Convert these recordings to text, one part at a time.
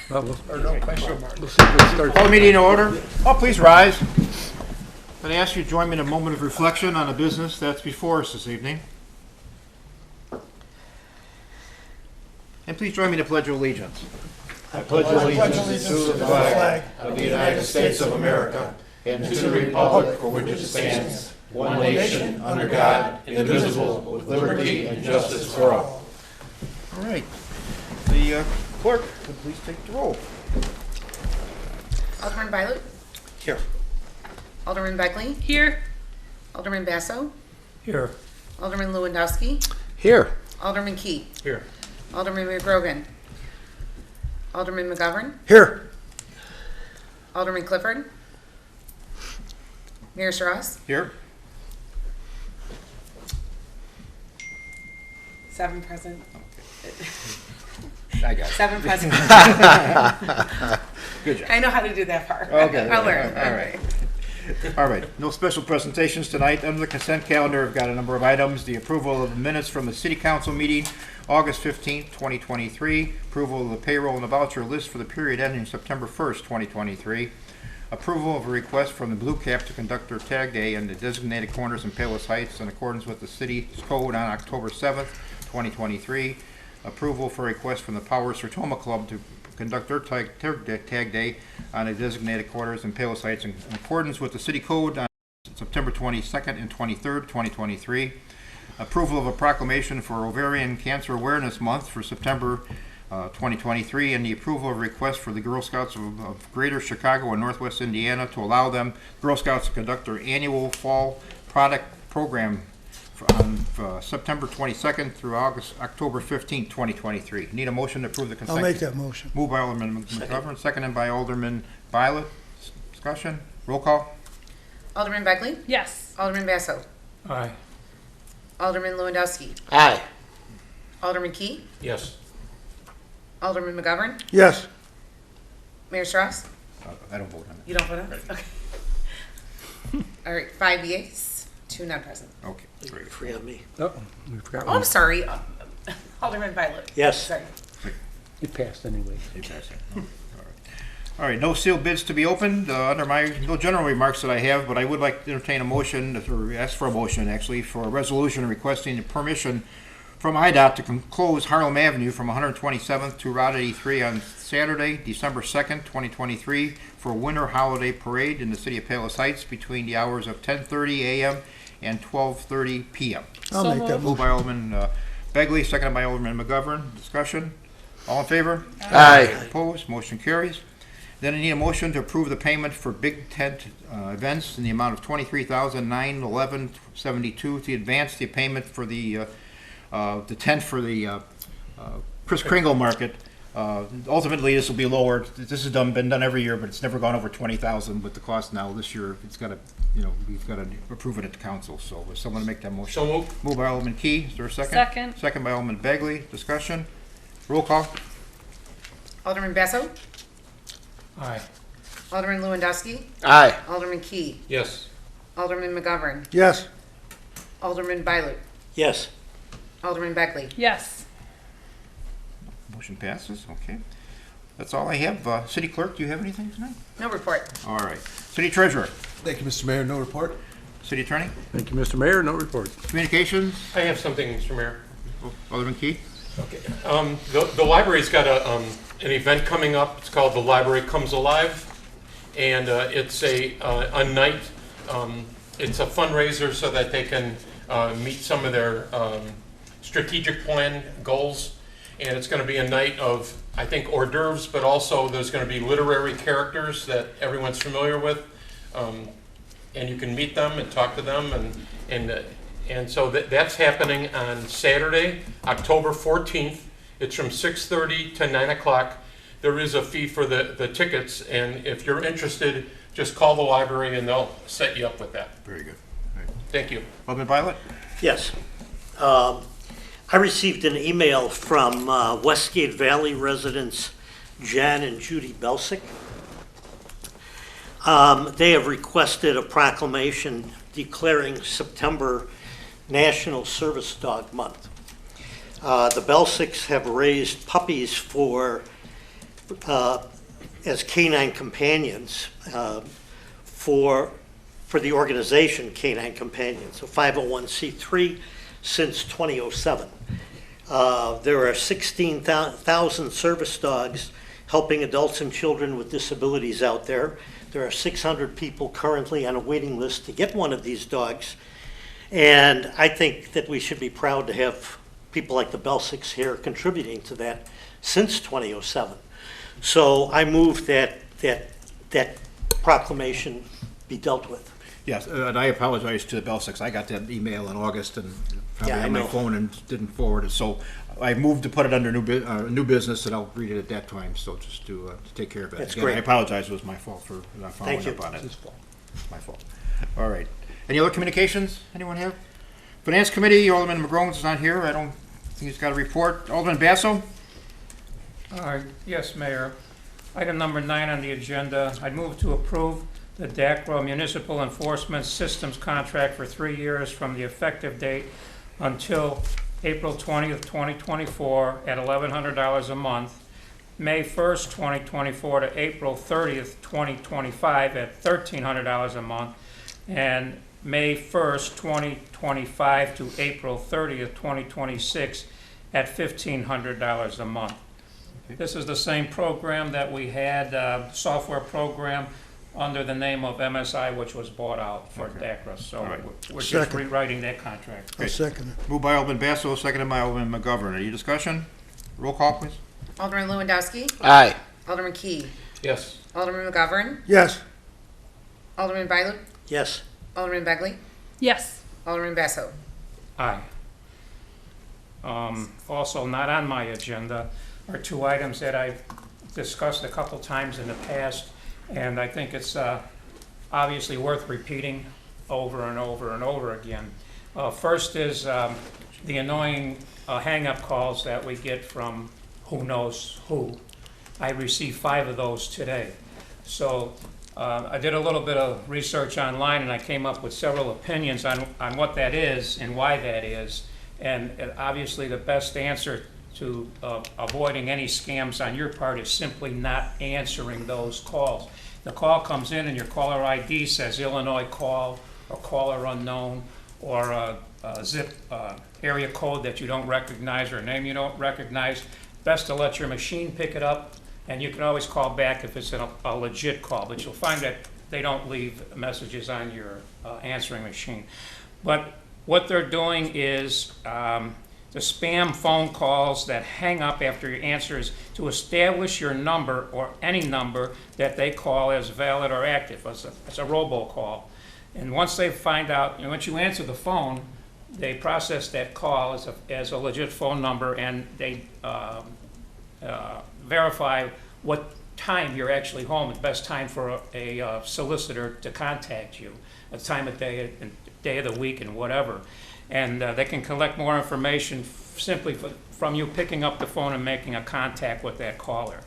Well, Or no question mark. we'll see if it starts. Call the meeting in order. Oh, please rise. I'm going to ask you to join me in a moment of reflection on the business that's before us this evening. And please join me in the Pledge of Allegiance. I pledge allegiance to the flag of the United States of America and to the republic for which it stands, one nation, under God, indivisible, with liberty and justice for all. All right. The clerk, would please take the roll. Alderman Violet? Here. Alderman Beckley? Here. Alderman Basso? Here. Alderman Lewandowski? Here. Alderman Key? Here. Alderman McGrogan? Alderman McGovern? Here. Alderman Clifford? Mayor Strauss? Here. 7 present. I got it. 7 present. Good job. I know how to do that part. Okay. I'll learn. All right. All right. No special presentations tonight. Under the consent calendar, I've got a number of items. The approval of the minutes from the City Council meeting, August 15th, 2023. Approval of the payroll and the voucher list for the period ending September 1st, 2023. Approval of a request from the Blue Cap to conduct their tag day in the designated corners in Palos Heights in accordance with the city's code on October 7th, 2023. Approval for a request from the Powers Sertoma Club to conduct their tag day on the designated quarters in Palos Heights in accordance with the city code on September 22nd and 23rd, 2023. Approval of a proclamation for Ovarian Cancer Awareness Month for September 2023, and the approval of a request for the Girl Scouts of Greater Chicago and Northwest Indiana to allow them, Girl Scouts, to conduct their annual fall product program on September 22nd through October 15th, 2023. Need a motion to approve the consent? I'll make that motion. Moved by Alderman McGovern, seconded by Alderman Violet. Discussion? Roll call? Alderman Beckley? Yes. Alderman Basso? Aye. Alderman Lewandowski? Aye. Alderman Key? Yes. Alderman McGovern? Yes. Mayor Strauss? I don't vote on You don't vote on it? Okay. All right, 5 yeas, 2 not present. it. Okay, great. Free on me. Oh, we forgot Oh, I'm one. sorry. Alderman Violet. Yes. Sorry. It passed anyway. You passed it. All right, no sealed bids to be opened. Under my, no general remarks that I have, but I would like to entertain a motion, or ask for a motion, actually, for a resolution requesting permission from IDOT to close Harlem Avenue from 127th to Route 83 on Saturday, December 2nd, 2023, for a winter holiday parade in the city of Palos Heights between the hours of 10:30 a.m. and 12:30 p.m. I'll So make that moved. Moved motion. by Alderman Begley, seconded by Alderman McGovern. Discussion? All in favor? Aye. Opposed? Motion carries. Then I need a motion to approve the payment for big tent events in the amount of $23,911.72 to advance the payment for the tent for the Kris Kringle Market. Ultimately, this will be lowered. This has been done every year, but it's never gone over 20,000 with the cost now. This year, it's got to, we've got to approve it at the council. So, is someone to make that motion? So moved. Moved by Alderman Key. Is there a second? Second. Second by Alderman Begley. Discussion. Roll call. Alderman Basso? Aye. Alderman Lewandowski? Aye. Alderman Key? Yes. Alderman McGovern? Yes. Alderman Violet? Yes. Alderman Beckley? Yes. Motion passes. Okay. That's all I have. City Clerk, do you have anything tonight? No report. All right. City Treasurer. Thank you, Mr. Mayor. No report. City Attorney. Thank you, Mr. Mayor. No report. Communications. I have something, Mr. Mayor. Alderman Key. Okay. The library's got an event coming up. It's called The Library Comes Alive. And it's a night, it's a fundraiser so that they can meet some of their strategic plan goals. And it's going to be a night of, I think, hors d'oeuvres, but also there's going to be literary characters that everyone's familiar with. And you can meet them and talk to them. And so that's happening on Saturday, October 14th. It's from 6:30 to 9 o'clock. There is a fee for the tickets, and if you're interested, just call the library and they'll set you up with that. Very good. Right. Thank you. Alderman Violet. Yes. I received an email from Westgate Valley residents Jan and Judy Belsick. They have requested a proclamation declaring September National Service Dog Month. The Belsicks have raised puppies for as canine companions for the organization Canine Companions, a 501c3 since 2007. There are 16,000 service dogs helping adults and children with disabilities out there. There are 600 people currently on a waiting list to get one of these dogs. And I think that we should be proud to have people like the Belsics here contributing to that since 2007. So I move that proclamation be dealt with. Yes, and I apologize to the Belsics. I got that email in August and probably Yeah, I on my know. phone and didn't forward it. So I moved to put it under new business, and I'll read it at that time. So just to take care of it. That's Again, great. I apologize. It was my fault for not following Thank you. up on it. His fault. It's my fault. All right. Any other communications? Anyone have? Finance Committee, Alderman McGrones is not here. I don't think he's got a report. Alderman Basso? Yes, Mayor. Item number 9 on the agenda, I'd move to approve the DACRA Municipal Enforcement Systems contract for 3 years from the effective date until April 20th, 2024 at $1,100 a month, May 1st, 2024 to April 30th, 2025 at $1,300 a month, and May 1st, 2025 to April 30th, 2026 at $1,500 a month. This is the same program that we had, software program under the name of MSI, which was bought out for DACRA. So All right. we're just Second. rewriting that contract. I'll second it. Moved by Alderman Basso, seconded by Alderman McGovern. Any discussion? Roll call, please. Alderman Lewandowski. Aye. Alderman Key. Yes. Alderman McGovern. Yes. Alderman Violet. Yes. Alderman Begley. Yes. Alderman Basso. Aye. Also not on my agenda are 2 items that I've discussed a couple times in the past, and I think it's obviously worth repeating over and over and over again. First is the annoying hang-up calls that we get from who knows who. I received 5 of those today. So I did a little bit of research online, and I came up with several opinions on what that is and why that is. And obviously the best answer to avoiding any scams on your part is simply not answering those calls. The call comes in and your caller ID says Illinois call or caller unknown or a zip area code that you don't recognize or a name you don't recognize. Best to let your machine pick it up, and you can always call back if it's a legit call, but you'll find that they don't leave messages on your answering machine. But what they're doing is the spam phone calls that hang up after your answers to establish your number or any number that they call as valid or active. It's a robocall. And once they find out, once you answer the phone, they process that call as a legit phone number, and they verify what time you're actually home, the best time for a solicitor to contact you, a time of day, day of the week, and whatever. And they can collect more information simply from you picking up the phone and making a contact with that caller.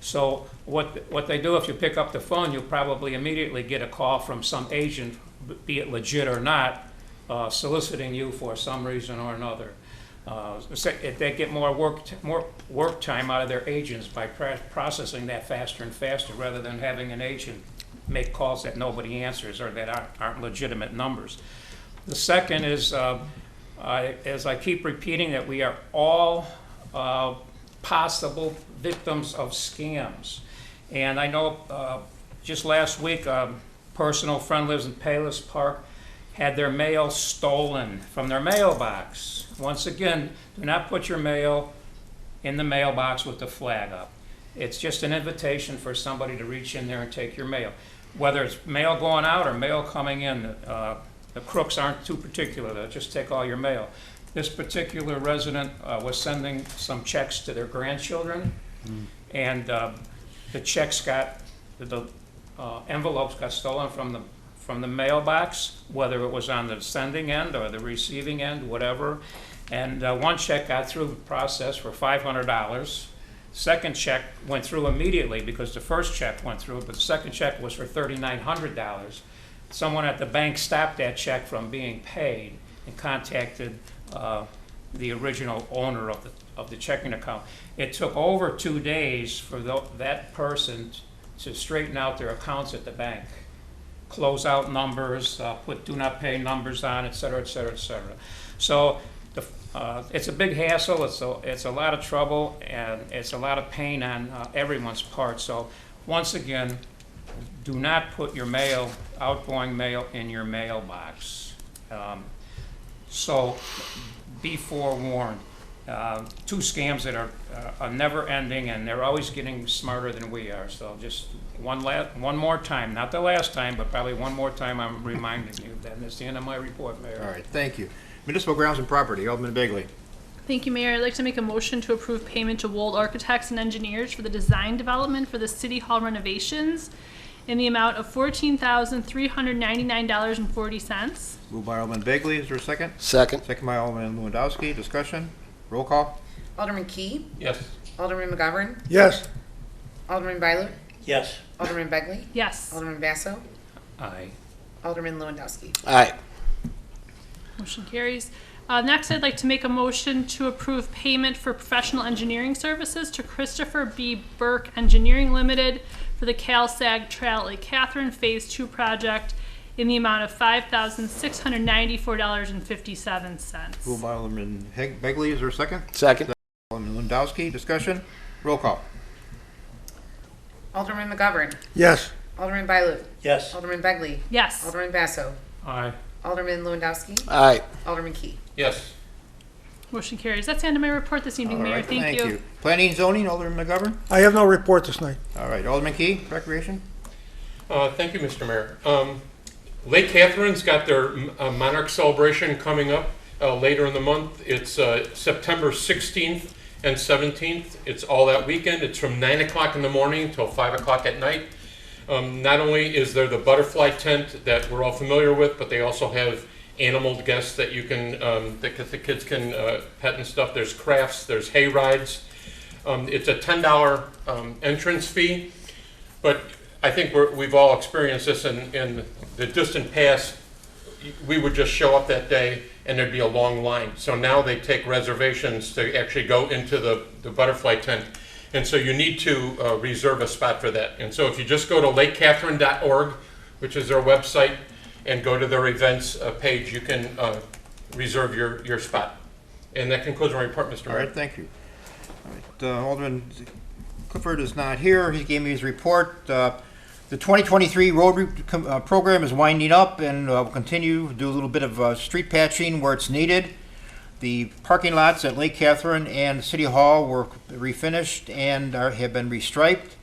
So what they do, if you pick up the phone, you'll probably immediately get a call from some agent, be it legit or not, soliciting you for some reason or another. They get more work time out of their agents by processing that faster and faster, rather than having an agent make calls that nobody answers or that aren't legitimate numbers. The second is, as I keep repeating, that we are all possible victims of scams. And I know just last week, a personal friend lives in Palos Park, had their mail stolen from their mailbox. Once again, do not put your mail in the mailbox with the flag up. It's just an invitation for somebody to reach in there and take your mail. Whether it's mail going out or mail coming in, the crooks aren't too particular. They'll just take all your mail. This particular resident was sending some checks to their grandchildren, and the checks the envelopes got stolen from the mailbox, whether it was on the sending end or the receiving end, whatever. And one check got through the process for $500. Second check went through immediately because the first check went through, but the second check was for $3,900. Someone at the bank stopped that check from being paid and contacted the original owner of the checking account. It took over 2 days for that person to straighten out their accounts at the bank, close out numbers, put do not pay numbers on, et cetera, et cetera, et cetera. So it's a big hassle, it's a lot of trouble, and it's a lot of pain on everyone's part. So once again, do not put your mail, outgoing mail, in your mailbox. So be forewarned. 2 scams that are never ending, and they're always getting smarter than we are. So just one more time, not the last time, but probably one more time, I'm reminding you. That's the end of my report, Mayor. All right, thank you. Municipal Grounds and Property, Alderman Begley. Thank you, Mayor. I'd like to make a motion to approve payment to Wold Architects and Engineers for the design development for the City Hall renovations in the amount of $14,399.40. Moved by Alderman Begley, is there a second? Second. Second by Alderman Lewandowski, discussion, roll call. Alderman Key, Yes. Alderman McGovern, Yes. Alderman Violet, Yes. Alderman Begley, Yes. Alderman Basso, Aye. Alderman Lewandowski. Aye. Motion carries. Next, I'd like to make a motion to approve payment for professional engineering services to Christopher B. Burke Engineering Limited for the CalSag Trail at Lake Catherine Phase 2 project in the amount of $5,694.57. Moved by Alderman Begley, is there a second? Second. Alderman Lewandowski, discussion, roll call. Alderman McGovern, Yes. Alderman Violet, Yes. Alderman Begley, Yes. Alderman Basso, Aye. Alderman Lewandowski, Aye. Alderman Key. Yes. Motion carries. That's the end of my report this evening, All Mayor. right, Thank you. Planning and Zoning, Alderman McGovern. I have no report this night. All right, Alderman Key, Recreation. Thank you, Mr. Mayor. Lake Catherine's got their Monarch celebration coming up later in the month. It's September 16th and 17th. It's all that weekend. It's from 9 o'clock in the morning till 5 o'clock at night. Not only is there the butterfly tent that we're all familiar with, but they also have animal guests that you can, that the kids can pet and stuff. There's crafts, there's hay rides. It's a $10 entrance fee, but I think we've all experienced this in the distant past. We would just show up that day and there'd be a long line. So now they take reservations to actually go into the butterfly tent. And so you need to reserve a spot for that. And so if you just go to lakecatherine.org, which is their website, and go to their events page, you can reserve your spot. And that concludes my report, Mr. Mayor. All right, thank you. All right, Alderman Clifford is not here. He gave me his report. The 2023 road program is winding up, and we'll continue to do a little bit of street patching where it's needed. The parking lots at Lake Catherine and City Hall were refinished and have been restriped.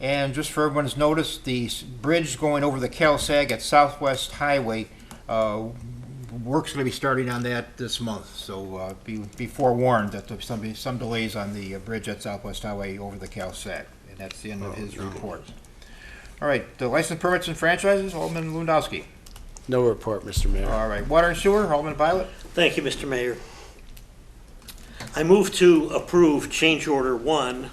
And just for everyone's notice, the bridge going over the CalSag at Southwest Highway, work's going to be starting on that this month. So be forewarned that there's some delays on the bridge at Southwest Highway over the CalSag. And that's the end of his report. All right, the license permits and franchises, Alderman Lewandowski. No report, Mr. Mayor. All right, water and sewer, Alderman Violet. Thank you, Mr. Mayor. I move to approve change order 1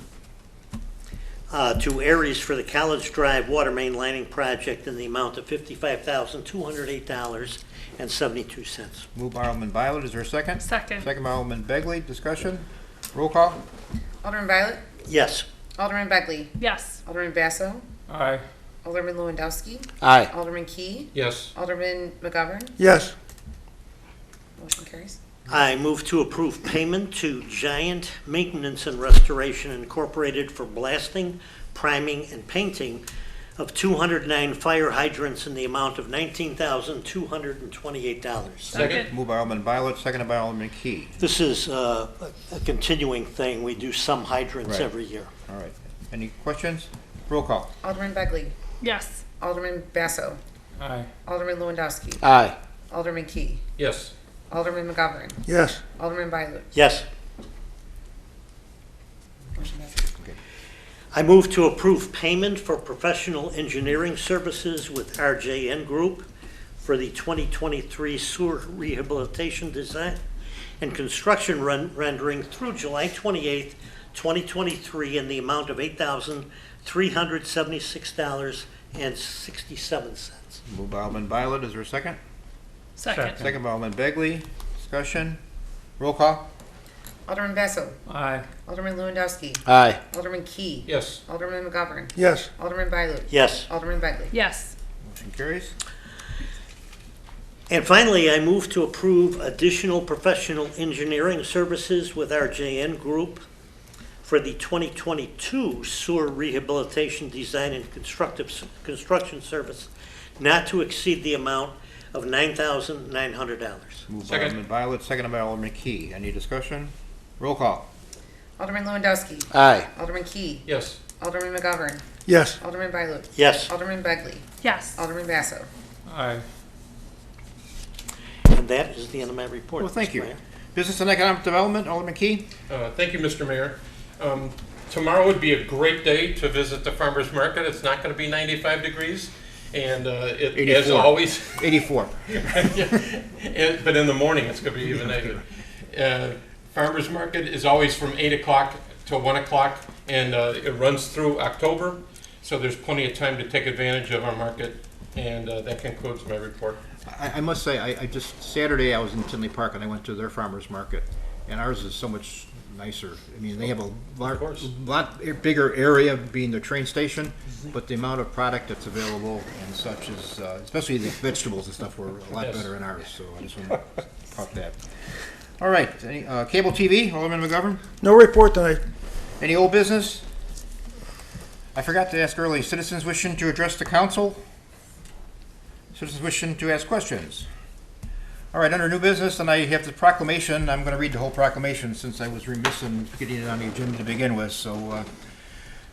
to Aries for the College Drive water main lining project in the amount of $55,208.72. Moved by Alderman Violet, is there a second? Second. Second by Alderman Begley, discussion, roll call. Alderman Violet, Yes. Alderman Begley, Yes. Alderman Basso, Aye. Alderman Lewandowski, Aye. Alderman Key, Yes. Alderman McGovern. Yes. Motion carries. I move to approve payment to Giant Maintenance and Restoration Incorporated for blasting, priming, and painting of 209 fire hydrants in the amount of $19,228. Second. Moved by Alderman Violet, seconded by Alderman Key. This is a continuing thing. We do some hydrants Right. every year. All right, any questions? Roll call. Alderman Begley, Yes. Alderman Basso, Aye. Alderman Lewandowski, Aye. Alderman Key, Yes. Alderman McGovern, Yes. Alderman Violet. Yes. Motion passes. I move to approve payment for professional engineering services with RJN Group for the 2023 sewer rehabilitation design and construction rendering through July 28th, 2023 in the amount of $8,376.67. Moved by Alderman Violet, is there a second? Second. Second by Alderman Begley, discussion, Roll call? Alderman Basso. Aye. Alderman Lewandowski. Aye. Alderman Key. Yes. Alderman McGovern. Yes. Alderman Violet. Yes. Alderman Begley. Yes. Motion carries. And finally, I move to approve additional professional engineering services with RJN Group for the 2022 sewer rehabilitation design and construction service, not to exceed the amount of $9,900. Moved by Second. Alderman Violet, seconded by Alderman Key. Any discussion? Roll call? Alderman Lewandowski. Aye. Alderman Key. Yes. Alderman McGovern. Yes. Alderman Violet. Yes. Alderman Begley. Yes. Alderman Basso. Aye. And that is the end of my report. Well, thank Mr. you. Mayor. Business and Economic Development, Alderman Key? Thank you, Mr. Mayor. Tomorrow would be a great day to visit the farmer's market. It's not going to be 95 degrees. And as 84. always, 84. but in the morning it's going to be even nicer. Farmer's market is always from 8 o'clock to 1 o'clock, and it runs through October. So there's plenty of time to take advantage of our market. And that concludes my report. I must say, I just, Saturday I was in Tinley Park and I went to their farmer's market, and ours is so much nicer. I mean, they have a course. lot bigger area being the train station, but the amount of product that's available and such is, especially the vegetables and stuff, were a lot Yes. better in ours, so I just want to talk that. All right, any, cable TV, Alderman McGovern? No report tonight. Any old business? I forgot to ask earlier, citizens wishing to address the council? Citizens wishing to ask questions? All right, under new business, and I have the proclamation. I'm going to read the whole proclamation since I was remiss in getting it on the agenda to begin with. So,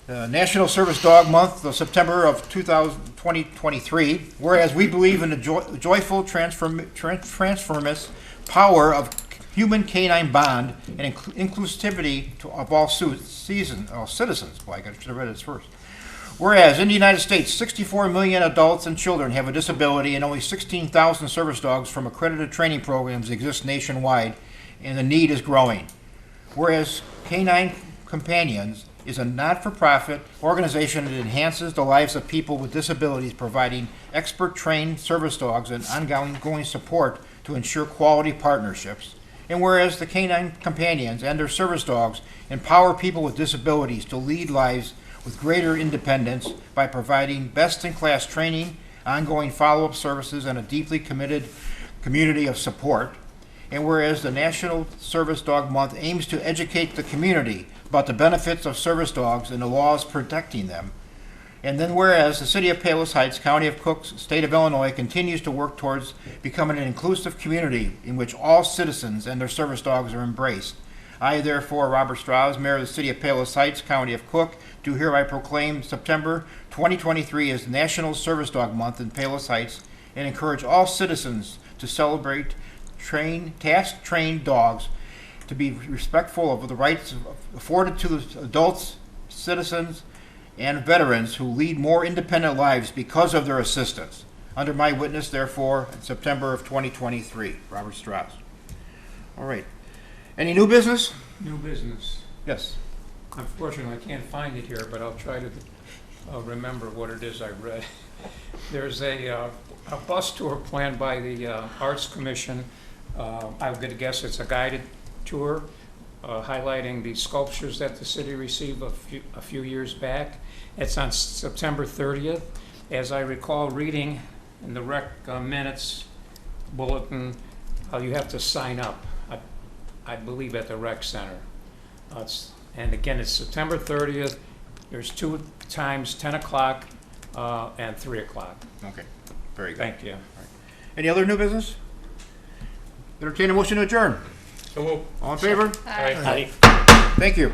National Service Dog Month, September of 2023. Whereas we believe in the joyful transformist power of human canine bond and inclusivity of all citizens. Boy, I should have read this first. Whereas in the United States, 64 million adults and children have a disability, and only 16,000 service dogs from accredited training programs exist nationwide, and the need is growing. Whereas Canine Companions is a not-for-profit organization that enhances the lives of people with disabilities, providing expert-trained service dogs and ongoing support to ensure quality partnerships. And whereas the Canine Companions and their service dogs empower people with disabilities to lead lives with greater independence by providing best-in-class training, ongoing follow-up services, and a deeply committed community of support. And whereas the National Service Dog Month aims to educate the community about the benefits of service dogs and the laws protecting them. And then whereas the City of Palos Heights, County of Cook, State of Illinois continues to work towards becoming an inclusive community in which all citizens and their service dogs are embraced. I, therefore, Robert Strauss, Mayor of the City of Palos Heights, County of Cook, do hereby proclaim September 2023 as National Service Dog Month in Palos Heights and encourage all citizens to celebrate task-trained dogs, to be respectful of the rights afforded to the adults, citizens, and veterans who lead more independent lives because of their assistance. Under my witness, therefore, in September of 2023, Robert Strauss. All right. Any new business? New business. Yes. Unfortunately, I can't find it here, but I'll try to remember what it is I read. There's a bus tour planned by the Arts Commission. I'm going to guess it's a guided tour highlighting the sculptures that the city received a few years back. It's on September 30th. As I recall reading in the rec minutes bulletin, you have to sign up, I believe, at the rec center. And again, it's September 30th. There's two times, 10 o'clock and 3 o'clock. Okay. Very good. Thank you. Right. Any other new business? Entertain a motion to adjourn. So we'll All in favor? Aye. Aye. Thank you.